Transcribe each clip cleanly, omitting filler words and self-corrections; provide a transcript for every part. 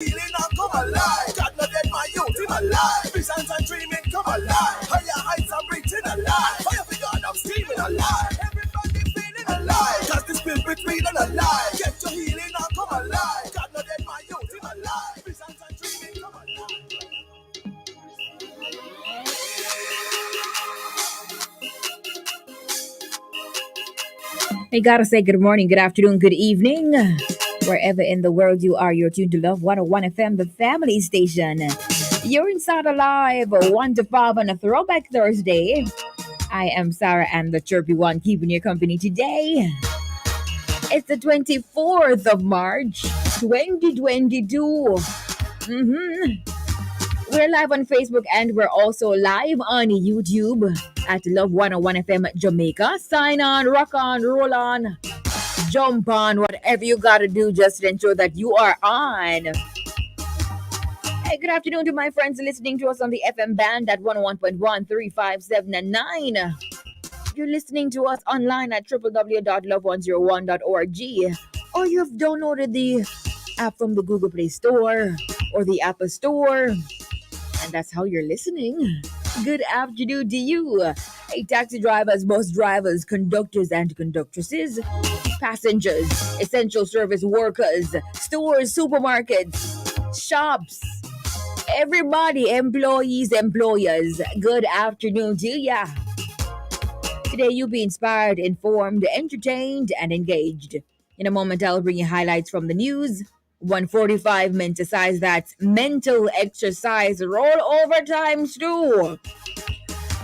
Healing and come alive. God not dead, my youth, him alive. Visions and dreaming come alive. Higher heights I'm reaching alive. Fire for God, I'm screaming alive. Everybody feeling alive. Cause the spirit feeling alive. Get your healing and come alive. God not dead, my youth, him alive. Visions and dreaming come alive. I gotta say good morning, good afternoon, good evening. Wherever in the world you are, you're tuned to Love 101 FM, the family station. You're inside alive, 1 to 5 on a Throwback Thursday. I am Sara-Ann, the chirpy one, keeping you company today. It's the 24th of March, 2022. We're live on Facebook and we're also live on YouTube at Love 101 FM Jamaica. Sign on, rock on, roll on, jump on, whatever you gotta do just to ensure that you are on. Hey, good afternoon to my friends listening to us on the FM band at 101.1, 357 and 9. You're listening to us online at www.love101.org, or you've downloaded the app from the Google Play Store or the Apple Store, and that's how you're listening. Good afternoon to you. Hey, taxi drivers, bus drivers, conductors and conductresses, passengers, essential service workers, stores, supermarkets, shops, everybody, employees, employers. Good afternoon to ya. Today you'll be inspired, informed, entertained, and engaged. In a moment, I'll bring you highlights from the news. 145 Menticize, that's mental exercise roll over times 2.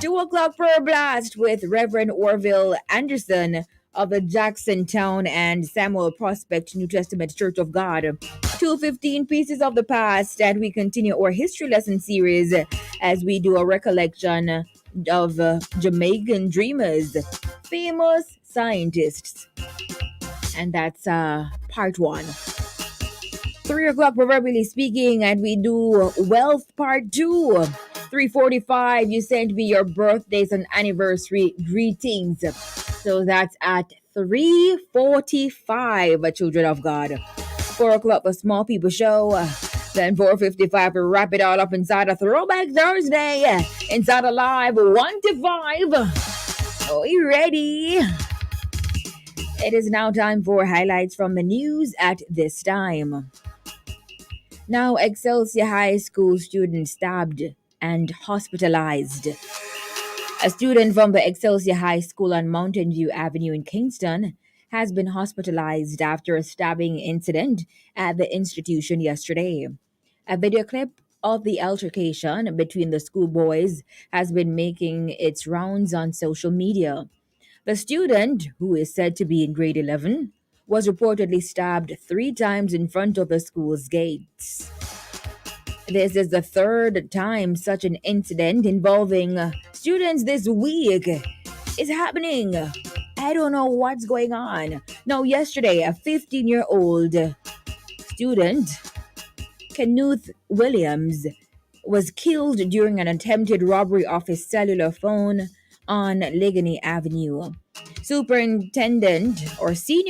2 o'clock per blast with Reverend Orville Anderson of the Jacksontown and Samuel Prospect New Testament Church of God. 2:15 Pieces of the Past, and we continue our history lesson series as we do a recollection of Jamaican dreamers, famous scientists. And that's part 1. 3 o'clock, proverbially speaking, and we do wealth part 2. 3:45, you send me your birthdays and anniversary greetings. So that's at 3:45, children of God. 4 o'clock, the small people show. Then 4:55, we wrap it all up inside a Throwback Thursday. Inside a live 1 to 5. Are you ready? It is now time for highlights from the news at this time. Now, Excelsior High School student stabbed and hospitalized. A student from the Excelsior High School on Mountain View Avenue in Kingston has been hospitalized after a stabbing incident at the institution yesterday. A video clip of the altercation between the schoolboys has been making its rounds on social media. The student, who is said to be in grade 11, was reportedly stabbed 3 times in front of the school's gates. This is the 3rd time such an incident involving students this week is happening. I don't know what's going on. Now, yesterday, a 15-year-old student, Kenneth Williams, was killed during an attempted robbery of his cellular phone on Legany Avenue. Senior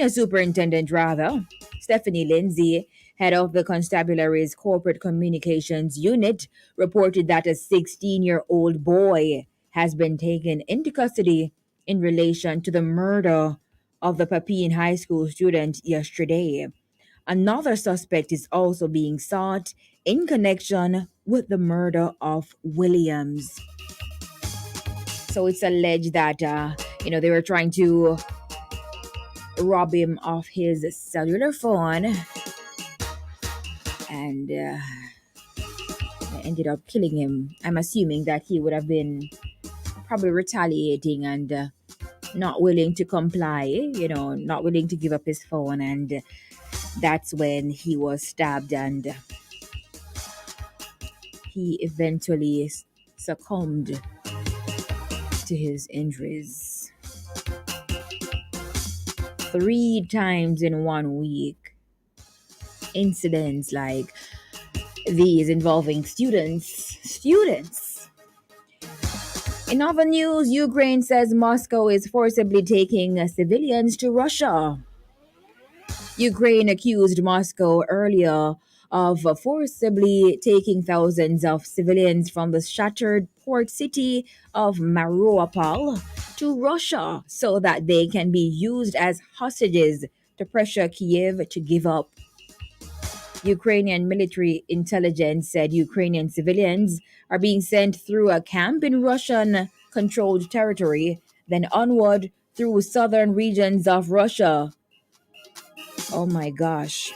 superintendent rather, Stephanie Lindsay, head of the constabulary's corporate communications unit, reported that a 16-year-old boy has been taken into custody in relation to the murder of the Papine High School student yesterday. Another suspect is also being sought in connection with the murder of Williams. So it's alleged that, they were trying to rob him of his cellular phone and ended up killing him. I'm assuming that he would have been probably retaliating and not willing to comply, not willing to give up his phone. And that's when he was stabbed and he eventually succumbed to his injuries. 3 times in 1 week. Incidents like these involving students. In other news, Ukraine says Moscow is forcibly taking civilians to Russia. Ukraine accused Moscow earlier of forcibly taking thousands of civilians from the shattered port city of Mariupol to Russia so that they can be used as hostages to pressure Kiev to give up. Ukrainian military intelligence said Ukrainian civilians are being sent through a camp in Russian controlled territory, then onward through southern regions of Russia. Oh my gosh.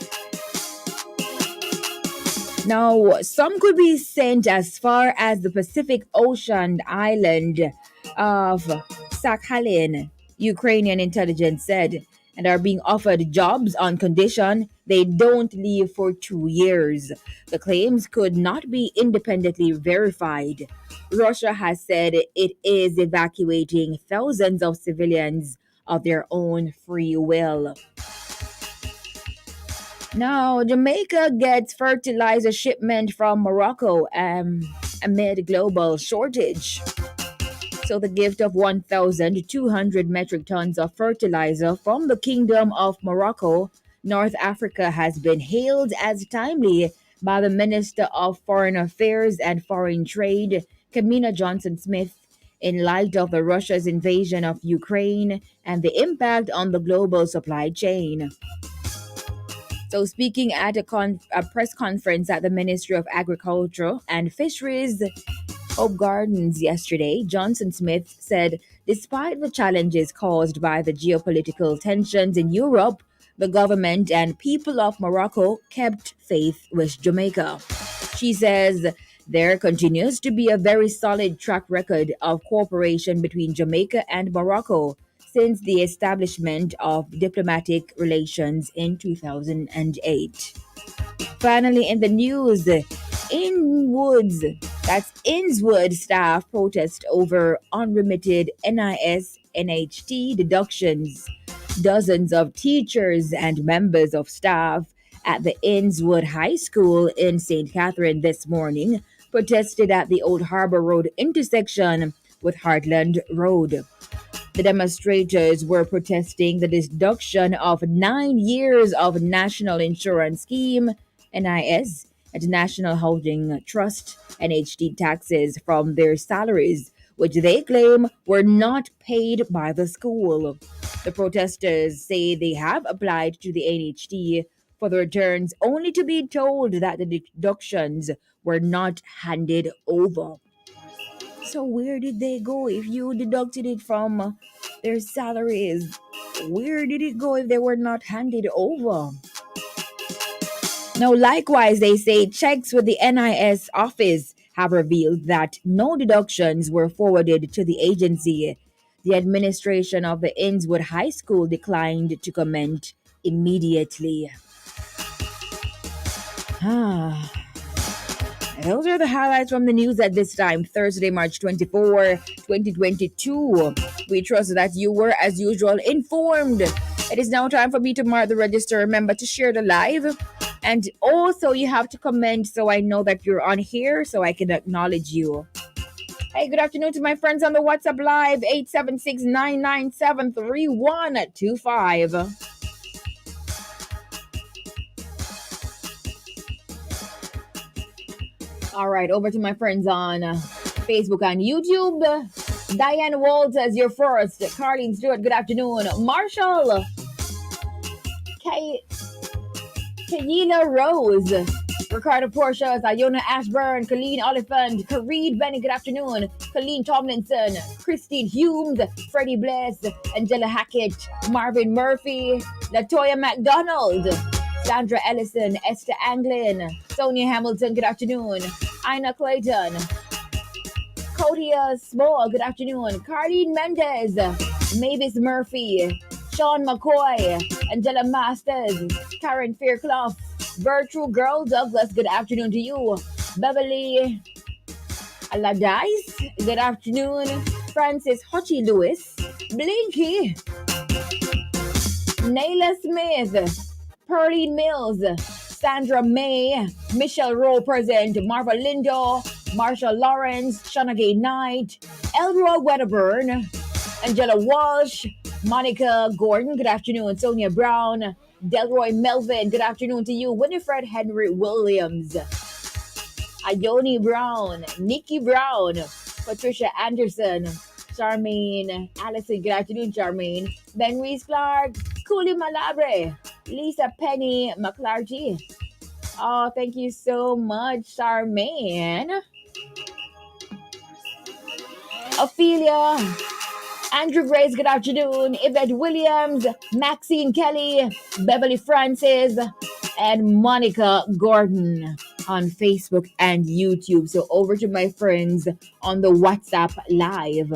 Now, some could be sent as far as the Pacific Ocean island of Sakhalin, Ukrainian intelligence said, and are being offered jobs on condition they don't leave for 2 years. The claims could not be independently verified. Russia has said it is evacuating thousands of civilians of their own free will. Now, Jamaica gets fertilizer shipment from Morocco amid global shortage. So, the gift of 1,200 metric tons of fertilizer from the Kingdom of Morocco, North Africa, has been hailed as timely by the Minister of Foreign Affairs and Foreign Trade, Kamina Johnson Smith, in light of the Russia's invasion of Ukraine and the impact on the global supply chain. So, speaking at a press conference at the Ministry of Agriculture and Fisheries, Hope Gardens, yesterday, Johnson Smith said despite the challenges caused by the geopolitical tensions in Europe, the government and people of Morocco kept faith with Jamaica. She says there continues to be a very solid track record of cooperation between Jamaica and Morocco since the establishment of diplomatic relations in 2008. Finally, in the news, Innswood staff protest over unremitted NIS NHT deductions. Dozens of teachers and members of staff at the Innswood High School in St. Catherine this morning protested at the Old Harbor Road intersection with Heartland Road. The demonstrators were protesting the deduction of 9 years of National Insurance Scheme (NIS) and National Housing Trust (NHT) taxes from their salaries, which they claim were not paid by the school. The protesters say they have applied to the NHT for the returns only to be told that the deductions were not handed over. So where did they go if you deducted it from their salaries? Where did it go if they were not handed over? Now, likewise, they say checks with the NIS office have revealed that no deductions were forwarded to the agency. The administration of the Innswood High School declined to comment immediately. Ah. Those are the highlights from the news at this time, Thursday, March 24, 2022. We trust that you were, as usual, informed. It is now time for me to mark the register. Remember to share the live. And also, you have to comment so I know that you're on here so I can acknowledge you. Hey, good afternoon to my friends on the WhatsApp Live, 876-997-3125. All right, over to my friends on Facebook and YouTube. Diane Walters, you're first. Carlene Stewart, good afternoon. Marshall. Kayla Rose. Ricardo Portia, Iona Ashburn, Colleen Oliphant, Kareed Benny, good afternoon. Colleen Tomlinson, Christine Humes, Freddie Bless, Angela Hackett, Marvin Murphy, Latoya McDonald, Sandra Ellison, Esther Anglin, Sonia Hamilton, good afternoon. Ina Clayton, Codia Small, good afternoon. Carlene Mendez, Mavis Murphy, Sean McCoy, Angela Masters, Karen Fairclough, Virtual Girl Douglas, good afternoon to you. Beverly Allardyce, good afternoon. Francis Hotchie Lewis, Blinky, Nayla Smith, Pearline Mills, Sandra May, Michelle Rowe present, Marva Lindo, Marsha Lawrence, Shanagay Knight, Elroy Wedderburn, Angela Walsh, Monica Gordon, good afternoon. Sonia Brown, Delroy Melvin, good afternoon to you. Winifred Henry Williams, Ione Brown, Nikki Brown, Patricia Anderson, Charmaine Allison, good afternoon, Charmaine. Ben Reese Clark, Cooley Malabre, Lisa Penny McClarty. Oh, thank you so much, Charmaine. Ophelia, Andrew Grace, good afternoon. Yvette Williams, Maxine Kelly, Beverly Francis, and Monica Gordon on Facebook and YouTube. So over to my friends on the WhatsApp Live.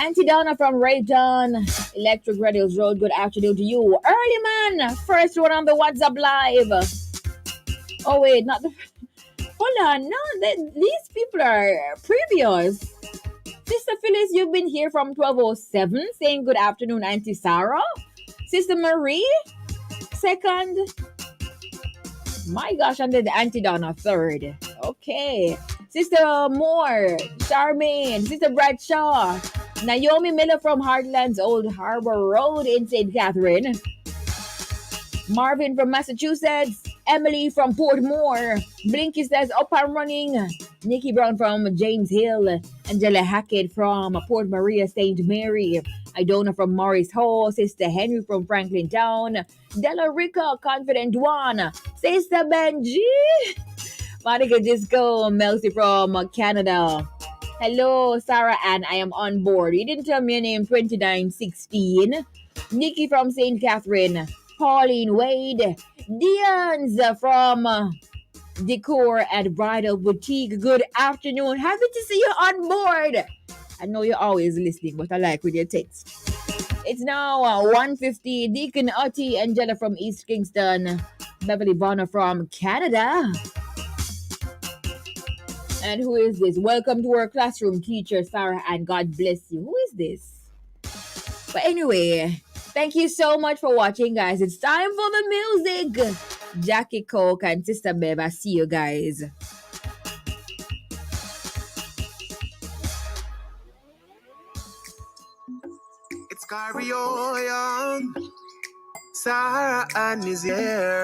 Auntie Donna from Rayton, Electric Radios Road, good afternoon to you. Early man, first one on the WhatsApp Live. Oh wait, not the... Hold on, no, these people are previous. Sister Phyllis, you've been here from 1207 saying good afternoon, Auntie Sarah. Sister Marie, second. My gosh, and then Auntie Donna, third. Okay. Sister Moore, Charmaine, Sister Bradshaw, Naomi Miller from Heartland's Old Harbor Road in St. Catherine, Marvin from Massachusetts, Emily from Portmore, Blinky says, up and running, Nikki Brown from James Hill, Angela Hackett from Port Maria St. Mary, Idona from Morris Hall, Sister Henry from Franklin Town, Della Rica, Confident One, Sister Benji, Monica Disco, Melcy from Canada. Hello, Sara-Ann, I am on board. You didn't tell me your name, 2916. Nikki from St. Catherine, Pauline Wade, Dians from Decor and Bridal Boutique. Good afternoon. Happy to see you on board. I know you're always listening, but I like with your text. It's now 1:50. Deacon Otti, Angela from East Kingston, Beverly Bonner from Canada. And who is this? Welcome to our classroom, teacher Sarah, and God bless you. Who is this? But anyway, thank you so much for watching, guys. It's time for the music. Jackie Coke and Sister Bev, I see you guys. It's Carry On. Sara-Ann is here.